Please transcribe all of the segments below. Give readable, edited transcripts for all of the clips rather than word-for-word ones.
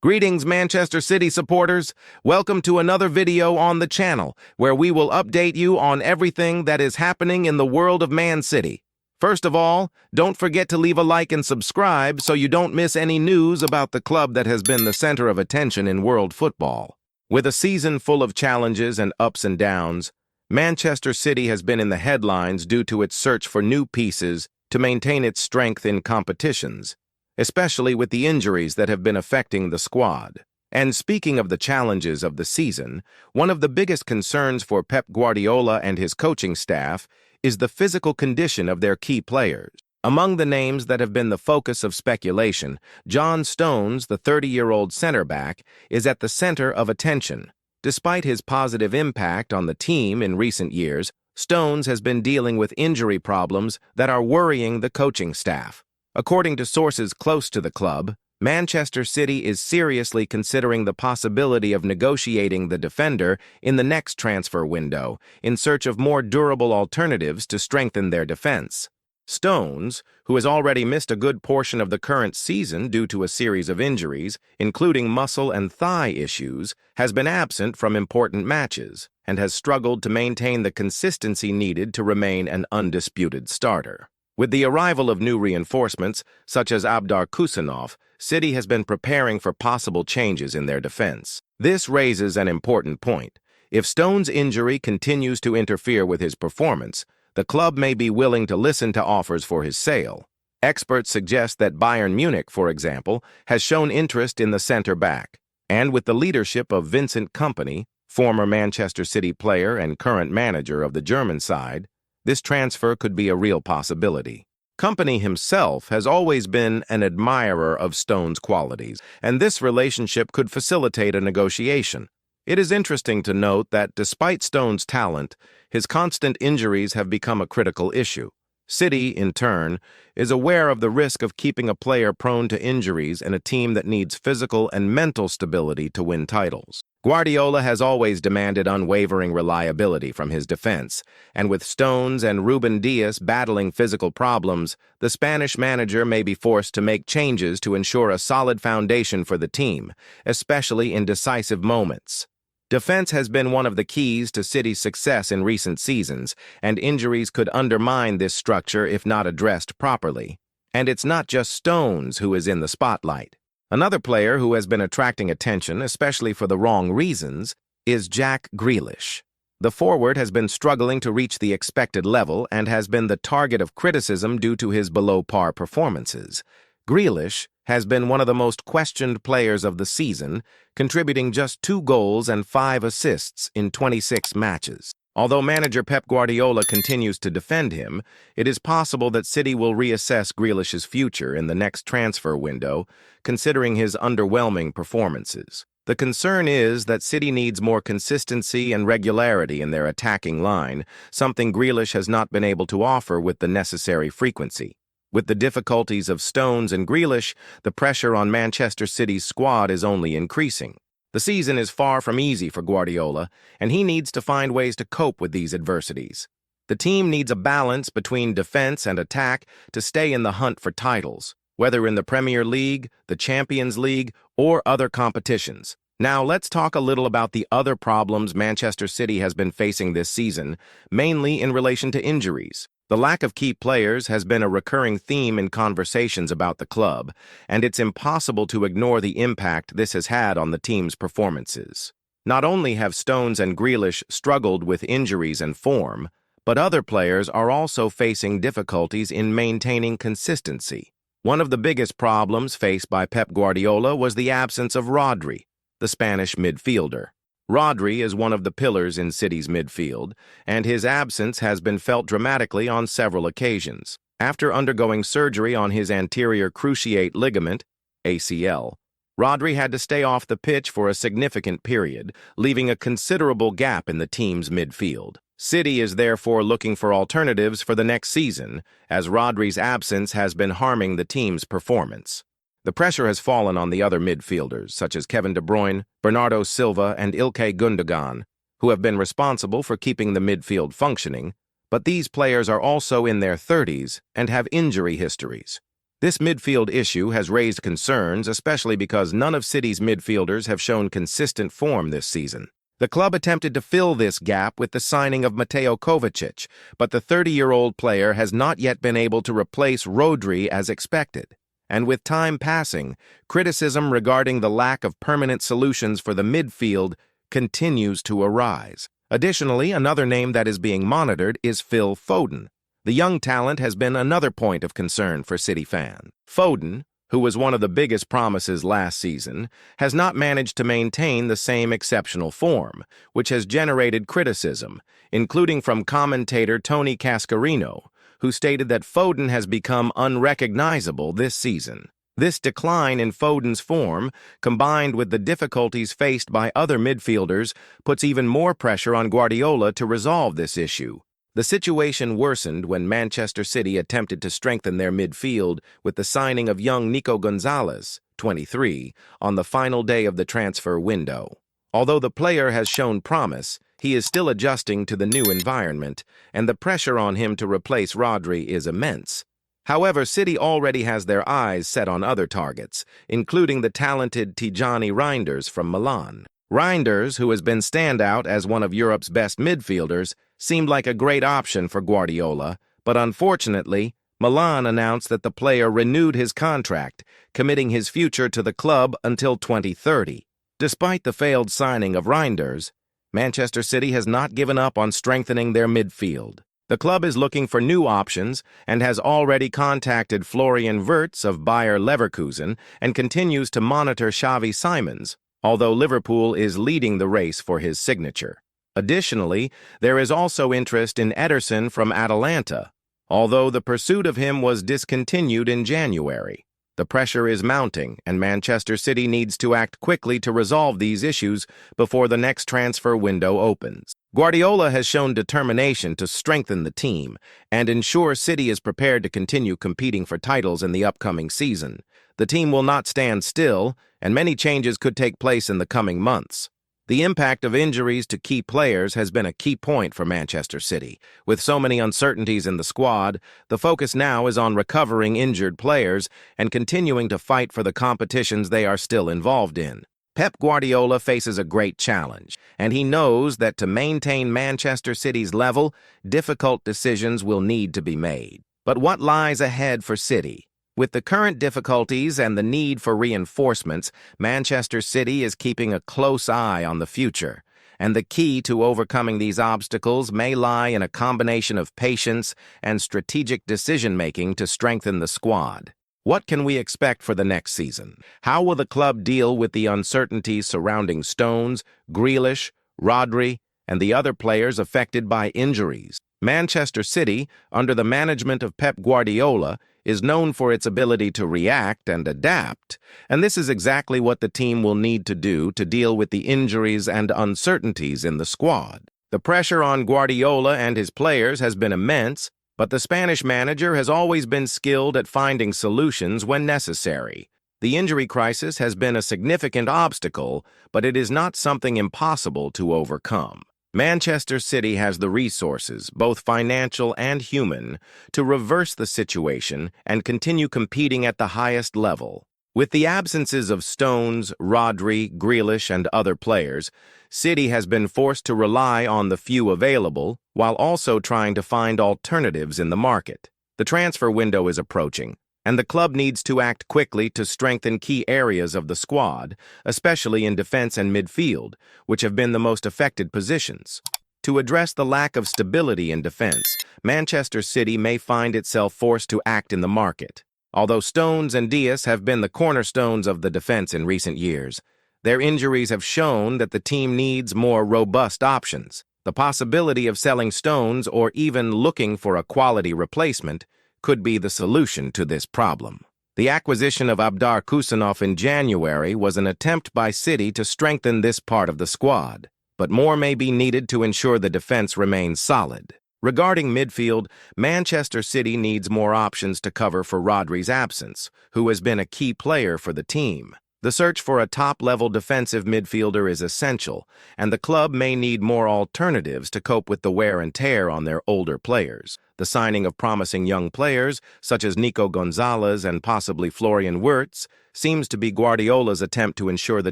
Greetings, Manchester City supporters. Welcome to another video on the channel, where we will update you on everything that is happening in the world of Man City. First of all, don't forget to leave a like and subscribe so you don't miss any news about the club that has been the center of attention in world football. With a season full of challenges and ups and downs, Manchester City has been in the headlines due to its search for new pieces to maintain its strength in competitions, especially with the injuries that have been affecting the squad. And speaking of the challenges of the season, one of the biggest concerns for Pep Guardiola and his coaching staff is the physical condition of their key players. Among the names that have been the focus of speculation, John Stones, the 30-year-old center-back, is at the center of attention. Despite his positive impact on the team in recent years, Stones has been dealing with injury problems that are worrying the coaching staff. According to sources close to the club, Manchester City is seriously considering the possibility of negotiating the defender in the next transfer window in search of more durable alternatives to strengthen their defense. Stones, who has already missed a good portion of the current season due to a series of injuries, including muscle and thigh issues, has been absent from important matches and has struggled to maintain the consistency needed to remain an undisputed starter. With the arrival of new reinforcements, such as Abdar Kusanov, City has been preparing for possible changes in their defense. This raises an important point. If Stone's injury continues to interfere with his performance, the club may be willing to listen to offers for his sale. Experts suggest that Bayern Munich, for example, has shown interest in the center-back, and with the leadership of Vincent Kompany, former Manchester City player and current manager of the German side, this transfer could be a real possibility. Kompany himself has always been an admirer of Stone's qualities, and this relationship could facilitate a negotiation. It is interesting to note that despite Stone's talent, his constant injuries have become a critical issue. City, in turn, is aware of the risk of keeping a player prone to injuries in a team that needs physical and mental stability to win titles. Guardiola has always demanded unwavering reliability from his defense, and with Stones and Ruben Dias battling physical problems, the Spanish manager may be forced to make changes to ensure a solid foundation for the team, especially in decisive moments. Defense has been one of the keys to City's success in recent seasons, and injuries could undermine this structure if not addressed properly. And it's not just Stones who is in the spotlight. Another player who has been attracting attention, especially for the wrong reasons, is Jack Grealish. The forward has been struggling to reach the expected level and has been the target of criticism due to his below-par performances. Grealish has been one of the most questioned players of the season, contributing just 2 goals and 5 assists in 26 matches. Although manager Pep Guardiola continues to defend him, it is possible that City will reassess Grealish's future in the next transfer window, considering his underwhelming performances. The concern is that City needs more consistency and regularity in their attacking line, something Grealish has not been able to offer with the necessary frequency. With the difficulties of Stones and Grealish, the pressure on Manchester City's squad is only increasing. The season is far from easy for Guardiola, and he needs to find ways to cope with these adversities. The team needs a balance between defense and attack to stay in the hunt for titles, whether in the Premier League, the Champions League, or other competitions. Now, let's talk a little about the other problems Manchester City has been facing this season, mainly in relation to injuries. The lack of key players has been a recurring theme in conversations about the club, and it's impossible to ignore the impact this has had on the team's performances. Not only have Stones and Grealish struggled with injuries and form, but other players are also facing difficulties in maintaining consistency. One of the biggest problems faced by Pep Guardiola was the absence of Rodri, the Spanish midfielder. Rodri is one of the pillars in City's midfield, and his absence has been felt dramatically on several occasions. After undergoing surgery on his anterior cruciate ligament, ACL, Rodri had to stay off the pitch for a significant period, leaving a considerable gap in the team's midfield. City is therefore looking for alternatives for the next season, as Rodri's absence has been harming the team's performance. The pressure has fallen on the other midfielders, such as Kevin De Bruyne, Bernardo Silva, and Ilkay Gundogan, who have been responsible for keeping the midfield functioning, but these players are also in their 30s and have injury histories. This midfield issue has raised concerns, especially because none of City's midfielders have shown consistent form this season. The club attempted to fill this gap with the signing of Mateo Kovacic, but the 30-year-old player has not yet been able to replace Rodri as expected. And with time passing, criticism regarding the lack of permanent solutions for the midfield continues to arise. Additionally, another name that is being monitored is Phil Foden. The young talent has been another point of concern for City fans. Foden, who was one of the biggest promises last season, has not managed to maintain the same exceptional form, which has generated criticism, including from commentator Tony Cascarino, who stated that Foden has become unrecognizable this season. This decline in Foden's form, combined with the difficulties faced by other midfielders, puts even more pressure on Guardiola to resolve this issue. The situation worsened when Manchester City attempted to strengthen their midfield with the signing of young Nico Gonzalez, 23, on the final day of the transfer window. Although the player has shown promise, he is still adjusting to the new environment, and the pressure on him to replace Rodri is immense. However, City already has their eyes set on other targets, including the talented Tijani Reinders from Milan. Reinders, who has been standout as one of Europe's best midfielders, seemed like a great option for Guardiola, but unfortunately, Milan announced that the player renewed his contract, committing his future to the club until 2030. Despite the failed signing of Reinders, Manchester City has not given up on strengthening their midfield. The club is looking for new options and has already contacted Florian Wirtz of Bayer Leverkusen and continues to monitor Xavi Simons, although Liverpool is leading the race for his signature. Additionally, there is also interest in Ederson from Atalanta, although the pursuit of him was discontinued in January. The pressure is mounting, and Manchester City needs to act quickly to resolve these issues before the next transfer window opens. Guardiola has shown determination to strengthen the team and ensure City is prepared to continue competing for titles in the upcoming season. The team will not stand still, and many changes could take place in the coming months. The impact of injuries to key players has been a key point for Manchester City. With so many uncertainties in the squad, the focus now is on recovering injured players and continuing to fight for the competitions they are still involved in. Pep Guardiola faces a great challenge, and he knows that to maintain Manchester City's level, difficult decisions will need to be made. But what lies ahead for City? With the current difficulties and the need for reinforcements, Manchester City is keeping a close eye on the future, and the key to overcoming these obstacles may lie in a combination of patience and strategic decision-making to strengthen the squad. What can we expect for the next season? How will the club deal with the uncertainties surrounding Stones, Grealish, Rodri, and the other players affected by injuries? Manchester City, under the management of Pep Guardiola, is known for its ability to react and adapt, and this is exactly what the team will need to do to deal with the injuries and uncertainties in the squad. The pressure on Guardiola and his players has been immense, but the Spanish manager has always been skilled at finding solutions when necessary. The injury crisis has been a significant obstacle, but it is not something impossible to overcome. Manchester City has the resources, both financial and human, to reverse the situation and continue competing at the highest level. With the absences of Stones, Rodri, Grealish, and other players, City has been forced to rely on the few available, while also trying to find alternatives in the market. The transfer window is approaching, and the club needs to act quickly to strengthen key areas of the squad, especially in defense and midfield, which have been the most affected positions. To address the lack of stability in defense, Manchester City may find itself forced to act in the market. Although Stones and Dias have been the cornerstones of the defense in recent years, their injuries have shown that the team needs more robust options. The possibility of selling Stones or even looking for a quality replacement could be the solution to this problem. The acquisition of Abdar Kusanov in January was an attempt by City to strengthen this part of the squad, but more may be needed to ensure the defense remains solid. Regarding midfield, Manchester City needs more options to cover for Rodri's absence, who has been a key player for the team. The search for a top-level defensive midfielder is essential, and the club may need more alternatives to cope with the wear and tear on their older players. The signing of promising young players, such as Nico Gonzalez and possibly Florian Wirtz, seems to be Guardiola's attempt to ensure the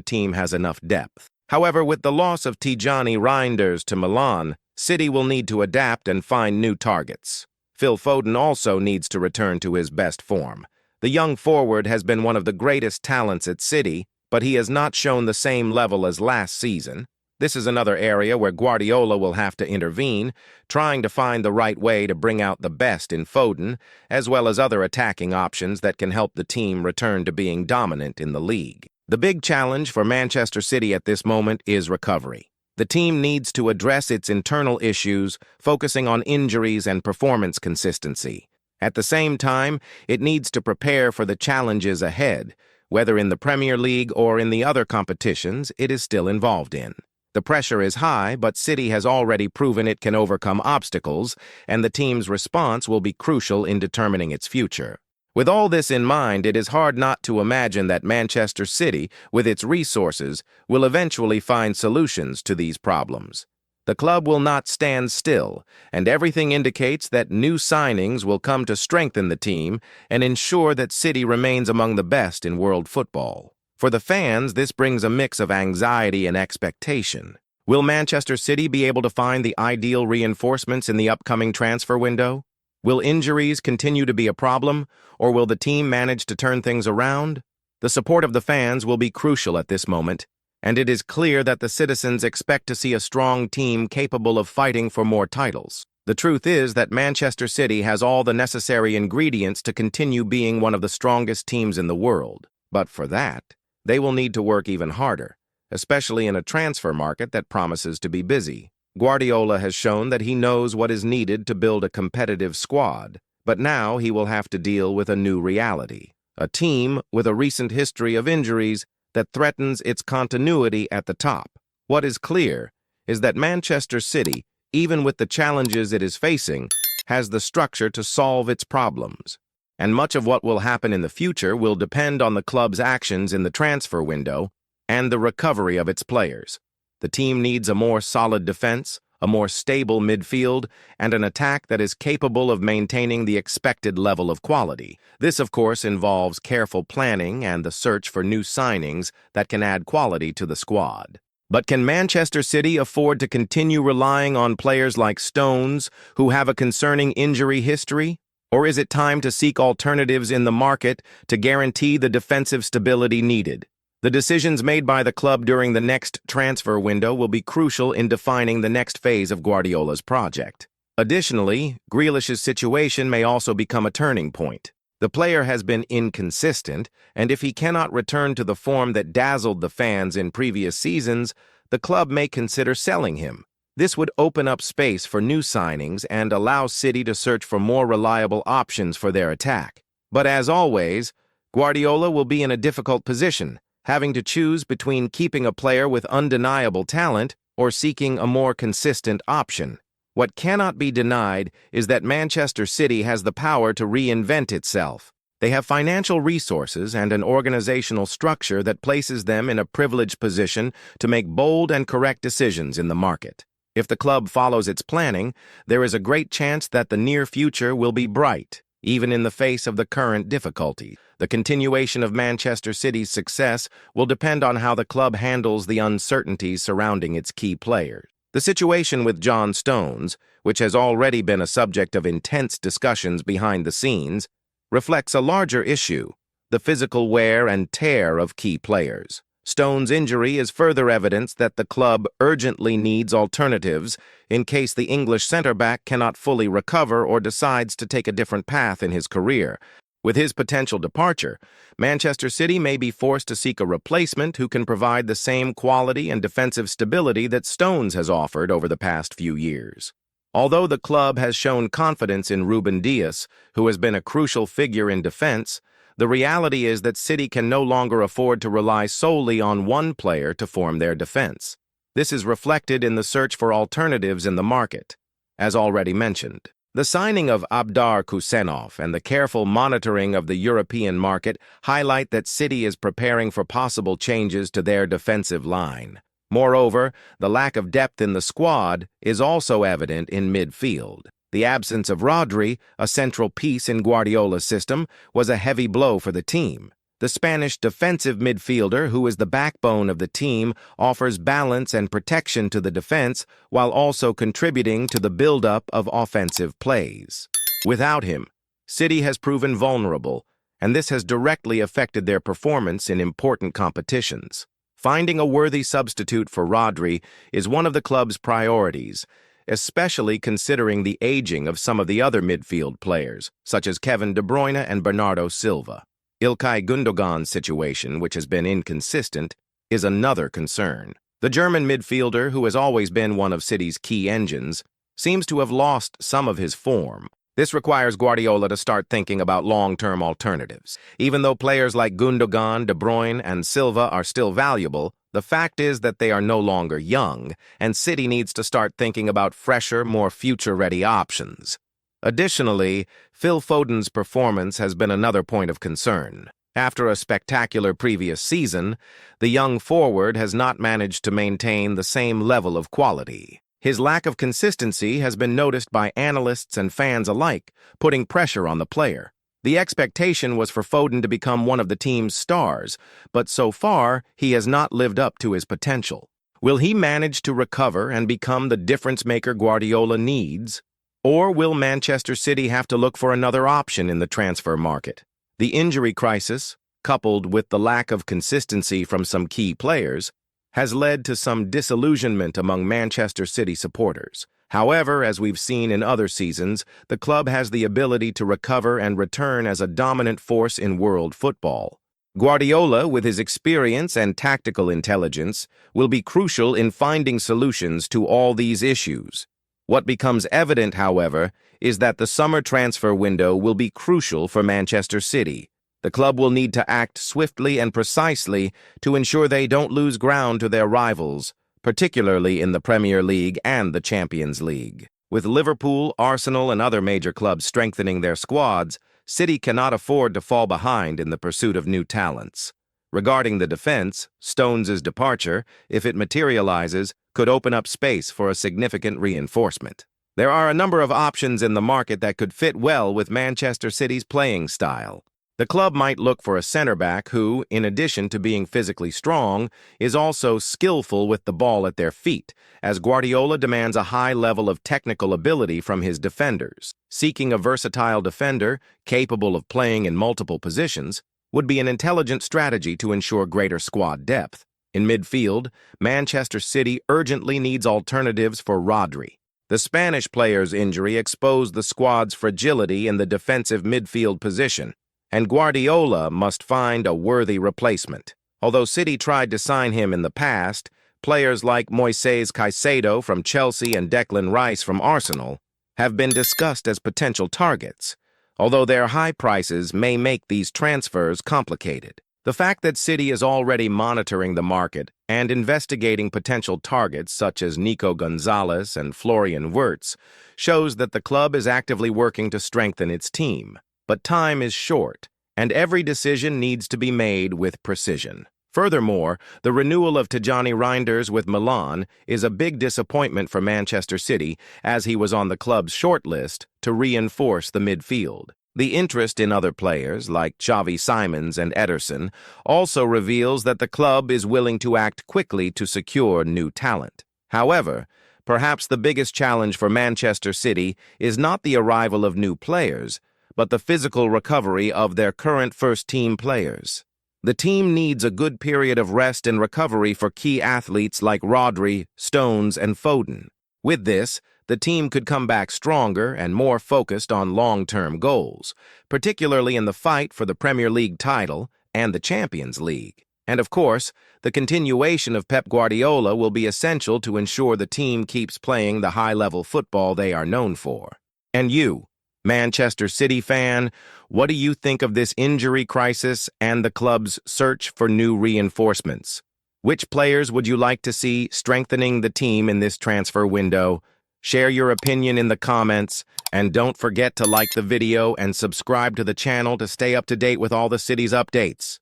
team has enough depth. However, with the loss of Tijani Reinders to Milan, City will need to adapt and find new targets. Phil Foden also needs to return to his best form. The young forward has been one of the greatest talents at City, but he has not shown the same level as last season. This is another area where Guardiola will have to intervene, trying to find the right way to bring out the best in Foden, as well as other attacking options that can help the team return to being dominant in the league. The big challenge for Manchester City at this moment is recovery. The team needs to address its internal issues, focusing on injuries and performance consistency. At the same time, it needs to prepare for the challenges ahead, whether in the Premier League or in the other competitions it is still involved in. The pressure is high, but City has already proven it can overcome obstacles, and the team's response will be crucial in determining its future. With all this in mind, it is hard not to imagine that Manchester City, with its resources, will eventually find solutions to these problems. The club will not stand still, and everything indicates that new signings will come to strengthen the team and ensure that City remains among the best in world football. For the fans, this brings a mix of anxiety and expectation. Will Manchester City be able to find the ideal reinforcements in the upcoming transfer window? Will injuries continue to be a problem, or will the team manage to turn things around? The support of the fans will be crucial at this moment, and it is clear that the citizens expect to see a strong team capable of fighting for more titles. The truth is that Manchester City has all the necessary ingredients to continue being one of the strongest teams in the world. But for that, they will need to work even harder, especially in a transfer market that promises to be busy. Guardiola has shown that he knows what is needed to build a competitive squad, but now he will have to deal with a new reality. A team with a recent history of injuries that threatens its continuity at the top. What is clear is that Manchester City, even with the challenges it is facing, has the structure to solve its problems. And much of what will happen in the future will depend on the club's actions in the transfer window and the recovery of its players. The team needs a more solid defense, a more stable midfield, and an attack that is capable of maintaining the expected level of quality. This, of course, involves careful planning and the search for new signings that can add quality to the squad. But can Manchester City afford to continue relying on players like Stones, who have a concerning injury history? Or is it time to seek alternatives in the market to guarantee the defensive stability needed? The decisions made by the club during the next transfer window will be crucial in defining the next phase of Guardiola's project. Additionally, Grealish's situation may also become a turning point. The player has been inconsistent, and if he cannot return to the form that dazzled the fans in previous seasons, the club may consider selling him. This would open up space for new signings and allow City to search for more reliable options for their attack. But as always, Guardiola will be in a difficult position, having to choose between keeping a player with undeniable talent or seeking a more consistent option. What cannot be denied is that Manchester City has the power to reinvent itself. They have financial resources and an organizational structure that places them in a privileged position to make bold and correct decisions in the market. If the club follows its planning, there is a great chance that the near future will be bright, even in the face of the current difficulty. The continuation of Manchester City's success will depend on how the club handles the uncertainties surrounding its key players. The situation with John Stones, which has already been a subject of intense discussions behind the scenes, reflects a larger issue: the physical wear and tear of key players. Stone's injury is further evidence that the club urgently needs alternatives in case the English centre-back cannot fully recover or decides to take a different path in his career. With his potential departure, Manchester City may be forced to seek a replacement who can provide the same quality and defensive stability that Stones has offered over the past few years. Although the club has shown confidence in Ruben Dias, who has been a crucial figure in defense, the reality is that City can no longer afford to rely solely on one player to form their defense. This is reflected in the search for alternatives in the market. As already mentioned, the signing of Abdar Kusenov and the careful monitoring of the European market highlight that City is preparing for possible changes to their defensive line. Moreover, the lack of depth in the squad is also evident in midfield. The absence of Rodri, a central piece in Guardiola's system, was a heavy blow for the team. The Spanish defensive midfielder, who is the backbone of the team, offers balance and protection to the defense while also contributing to the build-up of offensive plays. Without him, City has proven vulnerable, and this has directly affected their performance in important competitions. Finding a worthy substitute for Rodri is one of the club's priorities, especially considering the aging of some of the other midfield players, such as Kevin De Bruyne and Bernardo Silva. Ilkay Gundogan's situation, which has been inconsistent, is another concern. The German midfielder, who has always been one of City's key engines, seems to have lost some of his form. This requires Guardiola to start thinking about long-term alternatives. Even though players like Gundogan, De Bruyne, and Silva are still valuable, the fact is that they are no longer young, and City needs to start thinking about fresher, more future-ready options. Additionally, Phil Foden's performance has been another point of concern. After a spectacular previous season, the young forward has not managed to maintain the same level of quality. His lack of consistency has been noticed by analysts and fans alike, putting pressure on the player. The expectation was for Foden to become one of the team's stars, but so far he has not lived up to his potential. Will he manage to recover and become the difference-maker Guardiola needs? Or will Manchester City have to look for another option in the transfer market? The injury crisis, coupled with the lack of consistency from some key players, has led to some disillusionment among Manchester City supporters. However, as we've seen in other seasons, the club has the ability to recover and return as a dominant force in world football. Guardiola, with his experience and tactical intelligence, will be crucial in finding solutions to all these issues. What becomes evident, however, is that the summer transfer window will be crucial for Manchester City. The club will need to act swiftly and precisely to ensure they don't lose ground to their rivals, particularly in the Premier League and the Champions League. With Liverpool, Arsenal, and other major clubs strengthening their squads, City cannot afford to fall behind in the pursuit of new talents. Regarding the defense, Stones' departure, if it materializes, could open up space for a significant reinforcement. There are a number of options in the market that could fit well with Manchester City's playing style. The club might look for a center-back who, in addition to being physically strong, is also skillful with the ball at their feet, as Guardiola demands a high level of technical ability from his defenders. Seeking a versatile defender, capable of playing in multiple positions, would be an intelligent strategy to ensure greater squad depth. In midfield, Manchester City urgently needs alternatives for Rodri. The Spanish player's injury exposed the squad's fragility in the defensive midfield position, and Guardiola must find a worthy replacement. Although City tried to sign him in the past, players like Moises Caicedo from Chelsea and Declan Rice from Arsenal have been discussed as potential targets, although their high prices may make these transfers complicated. The fact that City is already monitoring the market and investigating potential targets such as Nico Gonzalez and Florian Wirtz shows that the club is actively working to strengthen its team. But time is short, and every decision needs to be made with precision. Furthermore, the renewal of Tijjani Reinders with Milan is a big disappointment for Manchester City, as he was on the club's shortlist to reinforce the midfield. The interest in other players, like Xavi Simons and Ederson, also reveals that the club is willing to act quickly to secure new talent. However, perhaps the biggest challenge for Manchester City is not the arrival of new players, but the physical recovery of their current first-team players. The team needs a good period of rest and recovery for key athletes like Rodri, Stones, and Foden. With this, the team could come back stronger and more focused on long-term goals, particularly in the fight for the Premier League title and the Champions League. And of course, the continuation of Pep Guardiola will be essential to ensure the team keeps playing the high-level football they are known for. And you, Manchester City fan, what do you think of this injury crisis and the club's search for new reinforcements? Which players would you like to see strengthening the team in this transfer window? Share your opinion in the comments, and don't forget to like the video and subscribe to the channel to stay up to date with all the city's updates.